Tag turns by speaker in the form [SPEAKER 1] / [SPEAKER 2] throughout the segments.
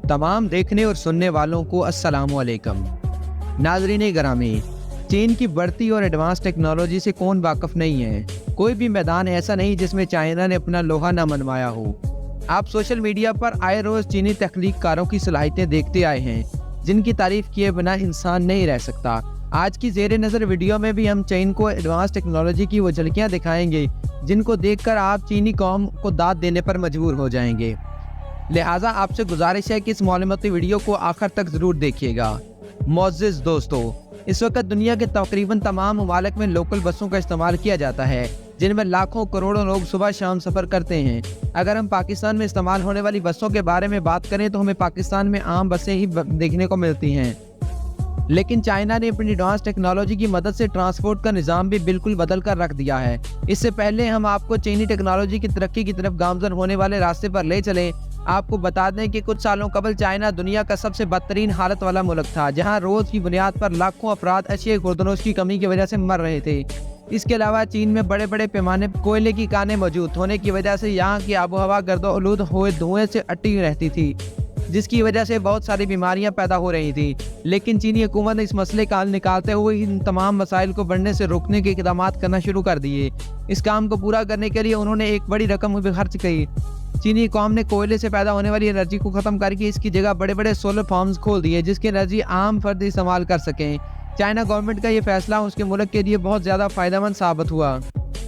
[SPEAKER 1] तमाम देखने और सुनने वालों को अस्सलाम वालेकुम। नाज़रीन गरामी, चीन की बढ़ती और एडवांस टेक्नोलॉजी से कौन वाकिफ़ नहीं है। कोई भी मैदान ऐसा नहीं जिसमें चाइना ने अपना लोहा न मनवाया हो। आप सोशल मीडिया पर आए रोज़ चीनी तख्लीक़कारों की सलाहियतें देखते आए हैं, जिनकी तारीफ़ किए बिना इंसान नहीं रह सकता। आज की ज़ेरे नज़र वीडियो में भी हम चीन को एडवांस टेक्नोलॉजी की वो झलकियाँ दिखाएंगे जिनको देखकर आप चीनी कौम को दाद देने पर मजबूर हो जाएंगे। लिहाजा आपसे गुजारिश है कि इस मालूमाती वीडियो को आखिर तक ज़रूर देखिएगा। मोअज़्ज़िज़ दोस्तों, इस वक्त दुनिया के तकरीबन तमाम ममालिक में लोकल बसों का इस्तेमाल किया जाता है, जिनमें लाखों करोड़ों लोग सुबह शाम सफ़र करते हैं। अगर हम पाकिस्तान में इस्तेमाल होने वाली बसों के बारे में बात करें तो हमें पाकिस्तान में आम बसें ही देखने को मिलती हैं, लेकिन चाइना ने अपनी एडवांस टेक्नोलॉजी की मदद से ट्रांसपोर्ट का निज़ाम भी बिल्कुल बदल कर रख दिया है। इससे पहले हम आपको चीनी टेक्नोलॉजी की तरक्की की तरफ गामजन होने वाले रास्ते पर ले चलें। आपको बता दें कि कुछ सालों कबल चाइना दुनिया का सबसे बदतरीन हालत वाला मुल्क था, जहां रोज़ की बुनियाद पर लाखों अफराद अशिया खुर्दनोश की कमी की वजह से मर रहे थे। इसके अलावा चीन में बड़े बड़े पैमाने पर कोयले की कानें मौजूद होने की वजह से यहाँ की आबो हवा गर्दो-आलूद हुए धुएं से अटी रहती थी, जिसकी वजह से बहुत सारी बीमारियां पैदा हो रही थी। लेकिन चीनी हुकूमत ने इस मसले का हल निकालते हुए इन तमाम मसाइल को बढ़ने से रोकने के इक़दाम करना शुरू कर दिए। इस काम को पूरा करने के लिए उन्होंने एक बड़ी रकम भी खर्च की। चीनी कौम ने कोयले से पैदा होने वाली एनर्जी को ख़त्म करके इसकी जगह बड़े बड़े सोलर फार्म्स खोल दिए, जिसकी एनर्जी आम फर्द इस्तेमाल कर सकें। चाइना गवर्नमेंट का ये फैसला उसके मुल्क के लिए बहुत ज़्यादा फ़ायदेमंद साबित हुआ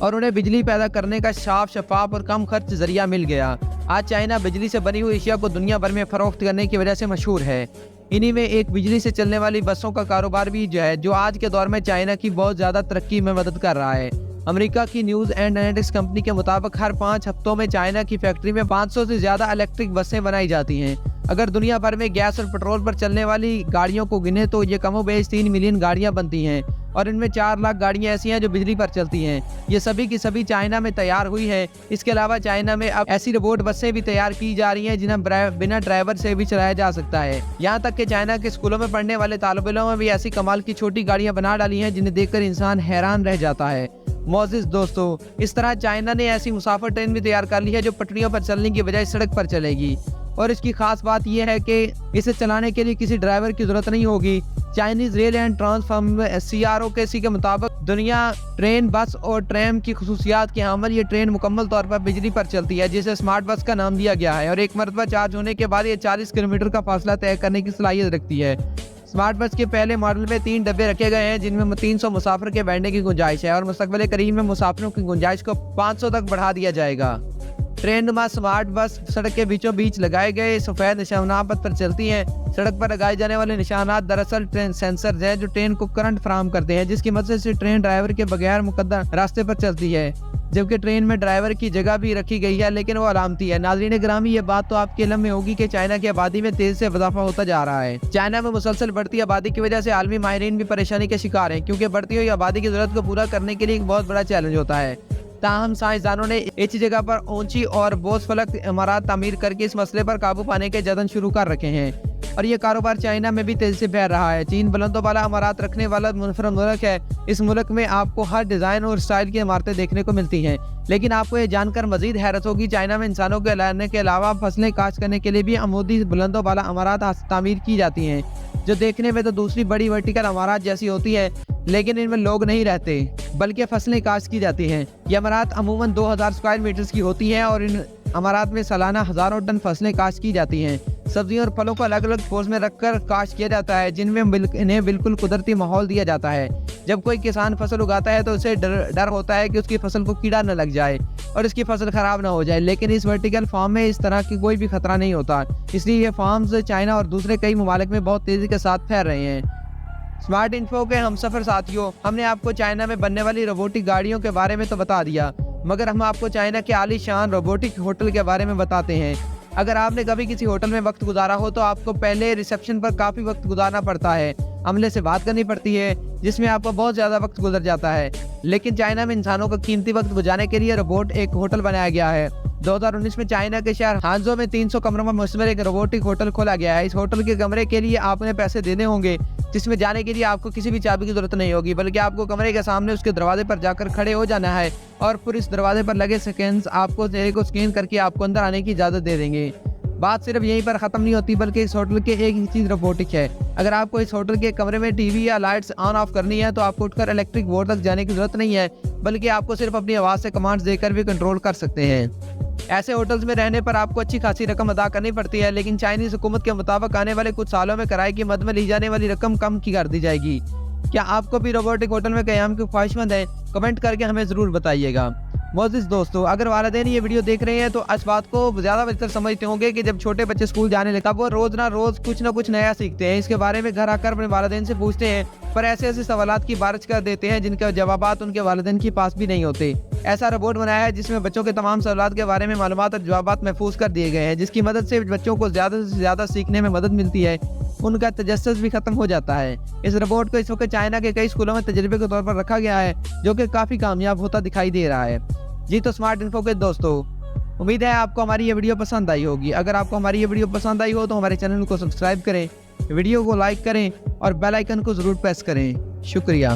[SPEAKER 1] और उन्हें बिजली पैदा करने का साफ, शफाफ और कम खर्च जरिया मिल गया। आज चाइना बिजली से बनी हुई अशिया को दुनिया भर में फ़रोख्त करने की वजह से मशहूर है। इन्हीं में एक बिजली से चलने वाली बसों का कारोबार भी जो आज के दौर में चाइना की बहुत ज़्यादा तरक्की में मदद कर रहा है। अमेरिका की न्यूज़ एंड एनालिटिक्स कंपनी के मुताबिक हर 5 हफ्तों में चाइना की फैक्ट्री में 500 से ज़्यादा इलेक्ट्रिक बसें बनाई जाती हैं। अगर दुनिया भर में गैस और पेट्रोल पर चलने वाली गाड़ियों को गिने तो ये कमोबेश 3 मिलियन गाड़ियाँ बनती हैं और इनमें 4 लाख गाड़ियाँ ऐसी हैं जो बिजली पर चलती हैं। ये सभी की सभी चाइना में तैयार हुई है। इसके अलावा चाइना में अब ऐसी रोबोट बसें भी तैयार की जा रही हैं जिन्हें बिना ड्राइवर से भी चलाया जा सकता है। यहाँ तक कि चाइना के स्कूलों में पढ़ने वाले तालिब इल्मों में भी ऐसी कमाल की छोटी गाड़ियाँ बना डाली हैं जिन्हें देखकर इंसान हैरान रह जाता है। मोअज़्ज़िज़ दोस्तों, इस तरह चाइना ने ऐसी मुसाफिर ट्रेन भी तैयार कर ली है जो पटरियों पर चलने की बजाय सड़क पर चलेगी और इसकी खास बात यह है कि इसे चलाने के लिए किसी ड्राइवर की जरूरत नहीं होगी। Chinese rail and transform CROKC के मुताबिक दुनिया ट्रेन, बस और ट्रैम की खुसूसियात के हामिल ये ट्रेन मुकम्मल तौर पर बिजली पर चलती है, जिसे स्मार्ट बस का नाम दिया गया है और एक मरतबा चार्ज होने के बाद ये 40 किलोमीटर का फासला तय करने की सलाहियत रखती है। स्मार्ट बस के पहले मॉडल में 3 डब्बे रखे गए हैं जिनमें 300 मुसाफिर के बैठने की गुंजाइश है और मुस्तकबिल करीब में मुसाफिरों की गुंजाइश को 500 तक बढ़ा दिया जाएगा। ट्रेन नुमा स्मार्ट बस सड़क के बीचों बीच लगाए गए सफ़ेद निशानात पर चलती हैं। सड़क पर लगाए जाने वाले निशानात दरअसल ट्रेन सेंसर हैं जो ट्रेन को करंट फराहम करते हैं, जिसकी मदद से ट्रेन ड्राइवर के बगैर मुकद्दर रास्ते पर चलती है, जबकि ट्रेन में ड्राइवर की जगह भी रखी गई है लेकिन वो अलामती है। नाज़रीन ग्रामी, ये बात तो आपके इल्म में होगी कि चाइना की आबादी में तेज़ी से इजाफा होता जा रहा है। चाइना में मुसलसल बढ़ती आबादी की वजह से आलमी माहिरीन भी परेशानी के शिकार हैं, क्योंकि बढ़ती हुई आबादी की जरूरत को पूरा करने के लिए एक बहुत बड़ा चैलेंज होता है। ताहम साइंसदानों ने एक ही जगह पर ऊंची और बोझ फलक इमारत तामीर करके इस मसले पर काबू पाने के जतन शुरू कर रखे हैं और ये कारोबार चाइना में भी तेजी से फैल रहा है। चीन बुलंदो वाला इमारत रखने वाला मुनफरद मुल्क है। इस मुल्क में आपको हर डिज़ाइन और स्टाइल की इमारतें देखने को मिलती हैं, लेकिन आपको ये जानकर मजीद हैरत होगी चाइना में इंसानों के लाने के अलावा फसलें काश्त करने के लिए भी अमूदी बुलंदो वाला इमारत तामीर की जाती हैं, जो देखने में तो दूसरी बड़ी वर्टिकल इमारत जैसी होती है, लेकिन इनमें लोग नहीं रहते बल्कि फसलें काश्त की जाती हैं। ये इमारत अमूमन 2000 स्क्वायर मीटर्स की होती हैं और इन इमारत में सालाना हज़ारों टन फसलें काश्त की जाती हैं। सब्जियों और फलों को अलग अलग पोल्स में रखकर काश्त किया जाता है, जिनमें इन्हें बिल्कुल कुदरती माहौल दिया जाता है। जब कोई किसान फसल उगाता है तो उसे डर होता है कि उसकी फसल को कीड़ा न लग जाए और इसकी फसल खराब ना हो जाए, लेकिन इस वर्टिकल फार्म में इस तरह की कोई भी खतरा नहीं होता। इसलिए ये फार्म्स चाइना और दूसरे कई ममालिक में बहुत तेज़ी के साथ फैल रहे हैं। स्मार्ट इन्फो के हमसफर साथियों, हमने आपको चाइना में बनने वाली रोबोटिक गाड़ियों के बारे में तो बता दिया, मगर हम आपको चाइना के आलीशान रोबोटिक होटल के बारे में बताते हैं। अगर आपने कभी किसी होटल में वक्त गुजारा हो तो आपको पहले रिसेप्शन पर काफ़ी वक्त गुजारना पड़ता है, अमले से बात करनी पड़ती है, जिसमें आपको बहुत ज़्यादा वक्त गुजर जाता है। लेकिन चाइना में इंसानों का कीमती वक्त गुजारने के लिए रोबोट एक होटल बनाया गया है। 2019 में चाइना के शहर हांजो में 300 कमरों में मुश्तमिल एक रोबोटिक होटल खोला गया है। इस होटल के कमरे के लिए आपने पैसे देने होंगे, जिसमें जाने के लिए आपको किसी भी चाबी की जरूरत नहीं होगी, बल्कि आपको कमरे के सामने उसके दरवाजे पर जाकर खड़े हो जाना है और फिर इस दरवाजे पर लगे स्कैनर्स आपको चेहरे को स्कैन करके आपको अंदर आने की इजाज़त दे देंगे। بات صرف یہیں پر ختم نہیں ہوتی بلکہ اس ہوٹل کے ایک ہی چیز روبوٹک ہے۔ اگر آپ کو اس ہوٹل کے کمرے میں ٹی وی یا لائٹس آن آف کرنی ہے تو آپ کو اٹھ کر الیکٹرک بورڈ تک جانے کی ضرورت نہیں ہے، بلکہ آپ کو صرف اپنی آواز سے کمانڈز دے کر بھی کنٹرول کر سکتے ہیں۔ ایسے ہوٹلز میں رہنے پر آپ کو اچھی خاصی رقم ادا کرنی پڑتی ہے، لیکن چائنیز حکومت کے مطابق آنے والے کچھ سالوں میں کرائے کی مد میں لی جانے والی رقم کم کی کر دی جائے گی۔ کیا آپ کو بھی روبوٹک ہوٹل میں قیام کی خواہشمند ہیں؟ کمنٹ کر کے ہمیں ضرور بتائیے گا۔ معزز دوستو، اگر والدین یہ ویڈیو دیکھ رہے ہیں تو اس بات کو زیادہ بہتر سمجھتے ہوں گے کہ جب چھوٹے بچے اسکول جانے لگتے ہیں وہ روز نہ کچھ نیا سیکھتے ہیں۔ اس کے بارے میں گھر آ کر اپنے والدین سے پوچھتے ہیں، پر ایسے سوالات کی بارش کر دیتے ہیں جن کے جوابات ان کے والدین کے پاس بھی نہیں ہوتے۔ ایسا روبوٹ بنایا ہے جس میں بچوں کے تمام سوالات کے بارے میں معلومات اور جوابات محفوظ کر دیے گئے ہیں، جس کی مدد سے بچوں کو زیادہ سے زیادہ سیکھنے میں مدد ملتی ہے، ان کا تجسس بھی ختم ہو جاتا ہے۔ اس روبوٹ کو اس وقت چائنا کے کئی اسکولوں میں تجربے کے طور پر رکھا گیا ہے، جو کہ کافی کامیاب ہوتا دکھائی دے رہا ہے۔ جی تو اسمارٹ انفو کے دوستو، امید ہے آپ کو ہماری یہ ویڈیو پسند آئی ہوگی۔ اگر آپ کو ہماری یہ ویڈیو پسند آئی ہو تو ہمارے چینل کو سبسکرائب کریں، ویڈیو کو لائک کریں اور بیل آئیکن کو ضرور پریس کریں۔ شکریہ۔